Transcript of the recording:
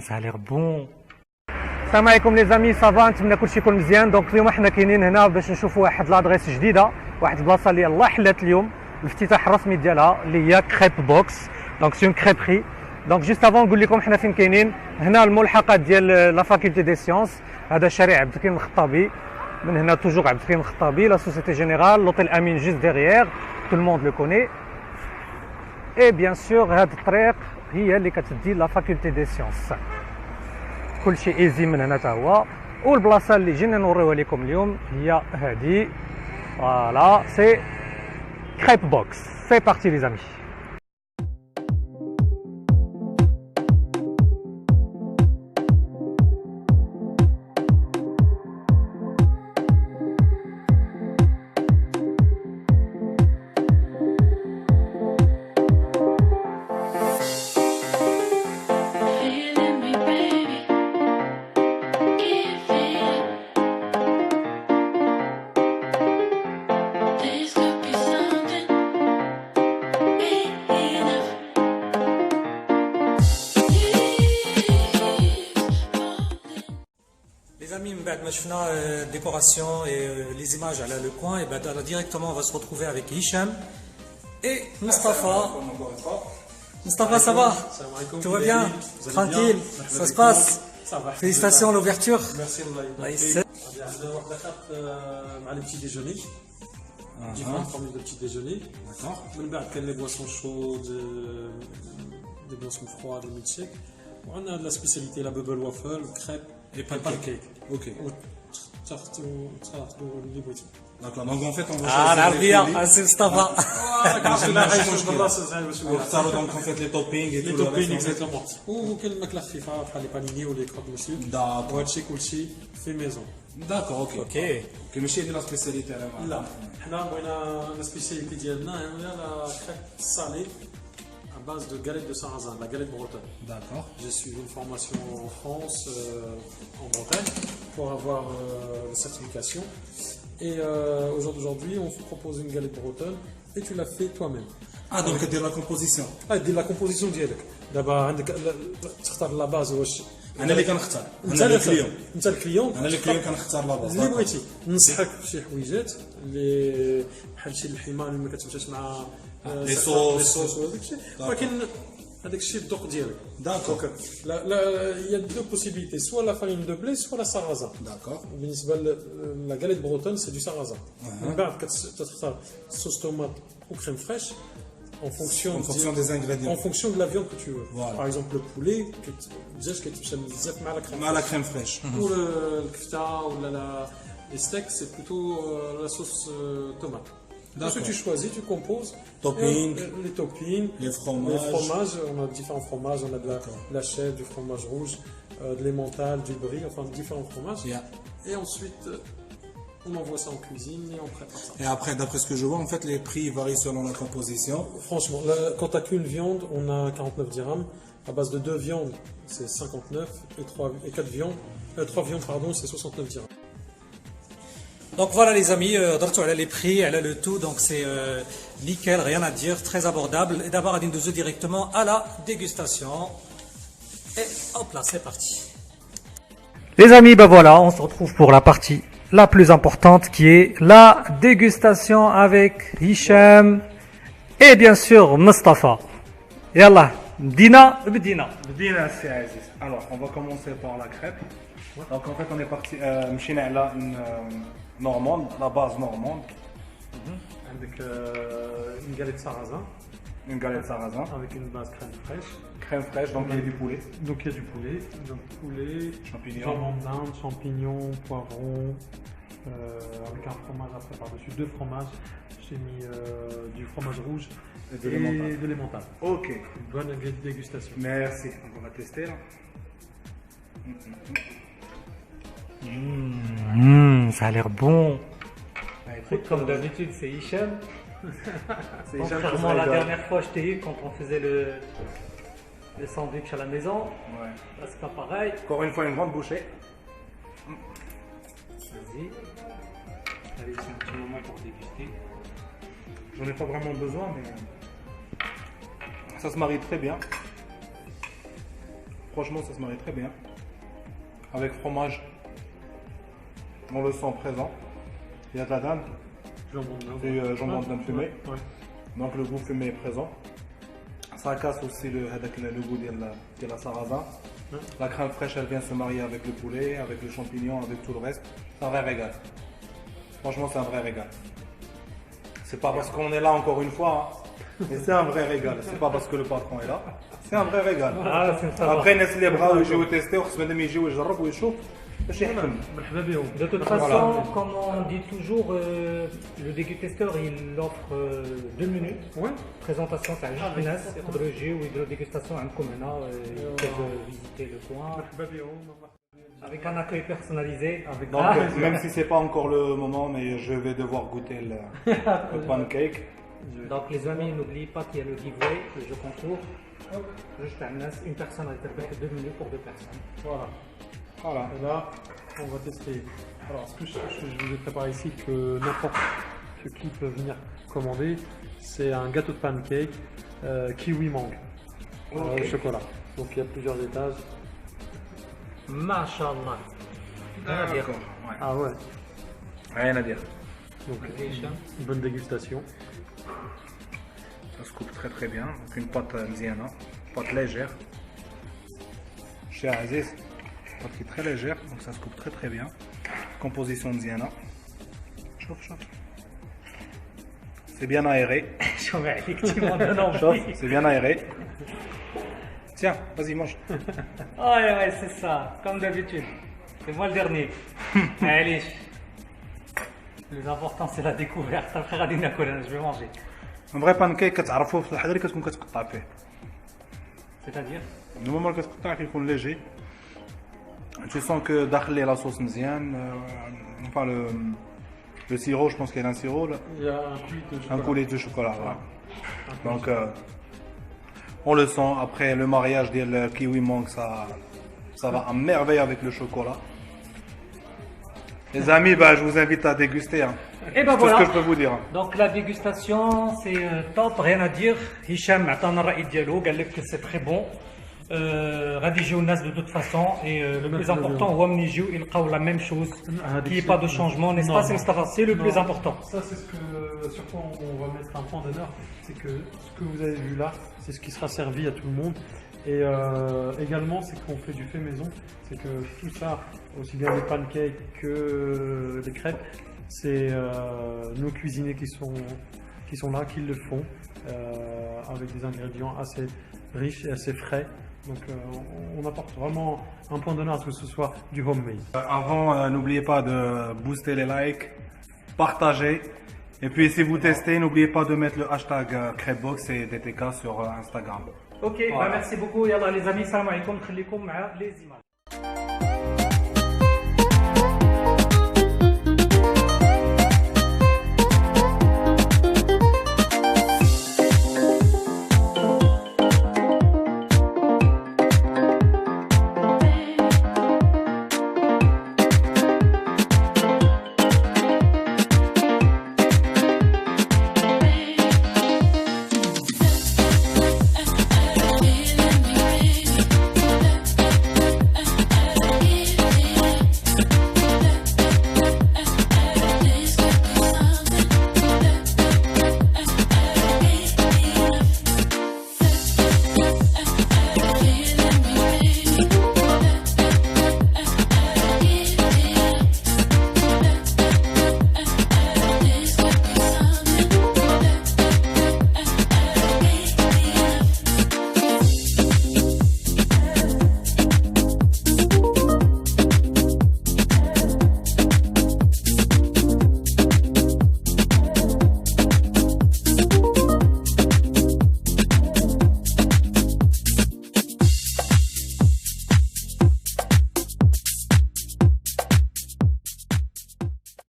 ça a l'air bon. السلام عليكم لي زامي صافا نتمنى كلشي يكون مزيان. دونك اليوم حنا كاينين هنا باش نشوفوا واحد لادريس جديده، واحد البلاصه اللي الله حلات اليوم الافتتاح الرسمي ديالها اللي هي كريب بوكس. دونك سي اون كريبري. دونك جوست افون نقول لكم حنا فين كاينين. هنا الملحقات ديال لا فاكولتي دي سيونس، هذا شارع عبد الكريم الخطابي، من هنا توجور عبد الكريم الخطابي، لا سوسيتي جينيرال، لوطيل امين جوست ديغيير، تو الموند لو كوني. اي بيان سور هاد الطريق هي اللي كتدي لا فاكولتي دي سيونس. كلشي ايزي من هنا تا هو. والبلاصه اللي جينا نوريوها لكم اليوم هي هذه. فوالا سي كريب بوكس. سي بارتي لي زامي. Les amis, maintenant décoration et les images à le coin, et directement on va se retrouver avec Hicham et Mustafa. Mustafa, ça va? Tout va bien? Tranquille? Ça se passe? Félicitations à l'ouverture. Merci le petit déjeuner. Différentes formules de petit déjeuner. D'accord. Les boissons chaudes, des boissons froides, des milkshakes. On a de la spécialité, la bubble waffle, crêpes et pancake. Ok. D'accord, donc en fait on va choisir c'est Mustafa. Donc en fait les toppings et les tout toppings le exactement. Ou quelle macla khifa, les paninis ou les crottes monsieur. D'accord. Ou kulchi fait maison. D'accord, ok. Ok. ماشي هذه لا سبيسياليتي لا حنا بغينا لا سبيسياليتي ديالنا هي لا كريب سالي à base de galette de sarrasin, la galette bretonne. D'accord. J'ai suivi une formation en France, en Bretagne, pour avoir la certification. Et aujourd'hui, on vous propose une galette bretonne et tu la fais toi-même. Ah, donc de la composition. Ah, de la composition ديالك. دابا تختار لا باز واش انا اللي كنختار. انا الكليون. انت الكليون. انا الكليون كنختار لا باز. اللي بغيتي ننصحك بشي حويجات اللي بحال شي الحمام اللي ما كتمشاش مع لي صوص وداك الشيء، ولكن هذاك الشيء الذوق ديالك. داكور. لا il y a deux possibilités, soit la farine de blé soit la sarrasin. D'accord. بالنسبه la galette bretonne c'est du sarrasin. من بعد كتختار صوص طوماط ou crème fraîche en fonction des ingrédients. En fonction de la viande que tu veux. Voilà. Par exemple le poulet دجاج كيتمشى بزاف مع la crème fraîche. Ou الكفته ولا les steaks c'est plutôt la sauce tomate. Ce que tu choisis, tu composes topping, les toppings, les fromages. On a différents fromages, on a de la chèvre, du fromage rouge, de l'emmental, du brie, enfin différents fromages. Yeah. Et ensuite, on envoie ça en cuisine et on prépare ça. Et après, d'après ce que je vois, en fait, les prix varient selon la composition. Franchement, quand tu n'as qu'une viande, on a 49 dirhams. À base de 2 viandes, c'est 59 et 3 viandes, pardon, c'est 69 dirhams. Donc voilà les amis, درتو على les prix, على le tout, donc c'est nickel, rien à dire, très abordable. Et d'abord, on doit directement à la dégustation. Et hop là, c'est parti. Les amis, ben voilà, on se retrouve pour la partie la plus importante qui est la dégustation avec Hicham et bien sûr Mustafa. Yallah, Dina. Bdina, c'est Aziz. Alors, on va commencer par la crêpe. Donc en fait, on est parti, مشينا على une normande, la base normande. Avec une galette sarrasin. Une galette sarrasin. Avec une base crème fraîche. Crème fraîche, donc il y a du poulet. Donc il y a du poulet, Champignons. jambon d'Inde, champignons, poivrons, avec un fromage après par-dessus, 2 fromages. J'ai mis du fromage rouge Et de l'emmental. Ok. Bonne dégustation. Merci. On va tester là. Ça a l'air bon. Comme d'habitude, c'est Hicham. Contrairement à la dernière fois, je t'ai eu quand on faisait le sandwich à la maison. Ouais. Là, c'est pas pareil. Encore une fois, une grande bouchée. Vas-y. Allez, c'est un petit moment pour déguster. J'en ai pas vraiment besoin, mais ça se marie très bien. Franchement, ça se marie très bien. Avec fromage, on le sent présent. Il y a de la dinde, c'est jambon de dinde fumé. Ouais. Donc le goût fumé est présent. Ça casse aussi le goût de la sarrasin. La crème fraîche, elle vient se marier avec le poulet, avec le champignon, avec tout le reste. C'est un vrai régal. Franchement, c'est un vrai régal. C'est pas parce qu'on est là encore une fois, hein, mais c'est un vrai régal. C'est pas parce que le patron est là. C'est un vrai régal. Ah, c'est ça. Après, الناس اللي بغاو يجيو تيستي وخص مادام يجي ويجرب ويشوف باش يحكم. مرحبا بهم. De toute façon, comme on dit toujours, le dégustateur il offre 2 minutes. Ouais. présentation تاع جوج الناس يقدروا يجيو ويديروا ديغوستاسيون عندكم هنا يقدروا visiter le coin مرحبا بهم. avec un accueil personnalisé. Donc, même si c'est pas encore le moment, mais je vais devoir goûter le pancake. Donc les amis, n'oubliez pas qu'il y a le giveaway, le jeu concours. Juste à une personne a été 2 minutes pour 2 personnes. Voilà. Voilà. Et là, on va tester. Alors, ce que je vous ai préparé ici, que n'importe qui peut venir commander, c'est un gâteau de pancake kiwi mangue au chocolat. Donc, il y a plusieurs étages. Mashallah. D'accord. Ouais. Ah ouais. Rien à dire. Donc, une bonne dégustation. Ça se coupe très très bien. Donc une pâte mziana, pâte légère. Chez Aziz, pâte qui est très légère, donc ça se coupe très très bien. Composition mziana. Chauffe, chauffe. C'est bien aéré. Effectivement, non, Chauffe, c'est bien aéré. Tiens, vas-y, mange. Ouais, c'est ça, comme d'habitude. C'est moi le dernier. Allez. Le plus important, c'est la découverte. Après, je vais manger. Un vrai pancake, كتعرفوه في الحضري كتكون كتقطع فيه. C'est-à-dire Normalement, اللي كتقطع فيه يكون léger. Tu sens que داخل ليه la sauce مزيان. Enfin, le sirop, je pense qu'il y a un sirop là. Il y a un coulis de chocolat. Un coulis de chocolat, voilà. Donc, on le sent. Après, le mariage de kiwi mangue, ça va à merveille avec le chocolat. Les amis, bah, je vous invite à déguster. Hein. Et ben C'est tout voilà. ce que je peux vous dire. Donc la dégustation, c'est top, rien à dire. Hicham عطانا الرأي ديالو قال لك c'est très bon. غادي يجيو الناس de toute façon et le plus important هو من يجيو يلقاو la même chose, qu'il n'y ait pas de changement, n'est-ce pas, c'est Mustafa, c'est le plus important. Ça, c'est sur quoi on va mettre un point d'honneur, c'est que ce que vous avez vu là, c'est ce qui sera servi à tout le monde. Et également, c'est qu'on fait du fait maison, c'est que tout ça, aussi bien les pancakes que les crêpes, c'est nos cuisiniers qui sont là, qui le font, avec des ingrédients assez riches et assez frais. Donc on apporte vraiment un point d'honneur à ce que ce soit du homemade. Avant, n'oubliez pas de booster les likes, partager. Et puis si vous testez, n'oubliez pas de mettre le hashtag crêpebox et DTK sur Instagram. Ok, bah merci beaucoup. Yallah les amis, salam alaikum, خليكم مع les images.